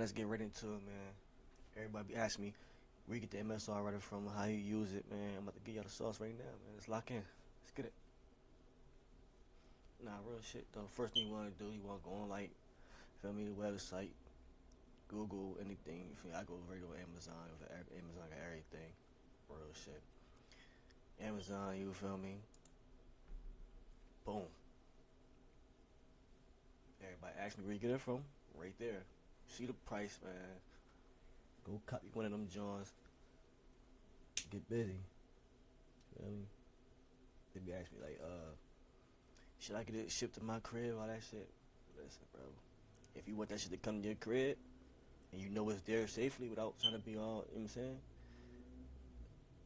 let's get right into it, man. Everybody be asking me where you get the MSR writer from, how you use it, man. I'm about to give y'all the sauce right now, man. Let's lock in. Let's get it. Nah, real shit though. First thing you wanna do, you wanna go on like, feel me, the website, Google, anything. You feel me? I go right to Amazon. Amazon got everything. Real shit. Amazon, you feel me? Boom. Everybody ask me where you get it from. Right there. See the price, man. Go copy one of them joints. Get busy. Feel me? They be asking me like, should I get it shipped to my crib? All that shit. Listen, bro. If you want that shit to come to your crib and you know it's there safely without trying to be all, you know what I'm saying?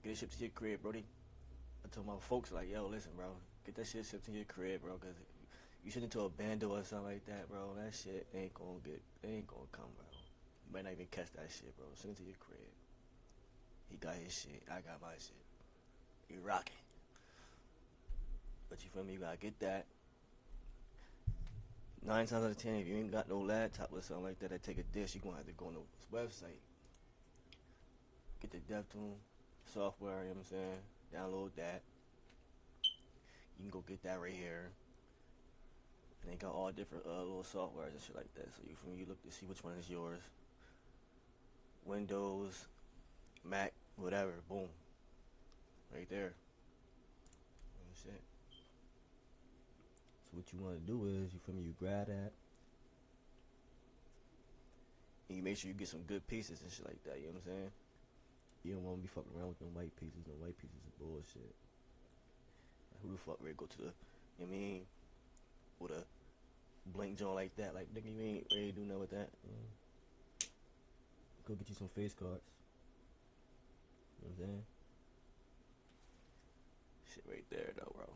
Get it shipped to your crib, brody. I told my folks like, yo, listen, bro, get that shit shipped to your crib, bro, cause you send it to a bando or something like that, bro. That shit ain't gonna come, bro. You might not even catch that shit, bro. Send it to your crib. He got his shit, I got my shit. You rockin'. But you feel me? You gotta get that. 9 times out of 10, if you ain't got no laptop or something like that that take a disk, you gonna have to go on this website. Get the Deftun Software, you know what I'm saying? Download that. You can go get that right here. And they got all different little softwares and shit like that. So you look to see which one is yours. Windows, Mac, whatever, boom. Right there. That's it. So what you want to do is, you feel me, you grab that. And you make sure you get some good pieces and shit like that, you know what I'm saying? You don't want to be fucking around with them white pieces. Them white pieces is bullshit. Like, who the fuck ready to go to the, you know what I mean, with a blank joint like that? Like, nigga, you ain't ready to do nothing with that. Go get you some face cards. You know what I'm saying? Shit right there, though, bro.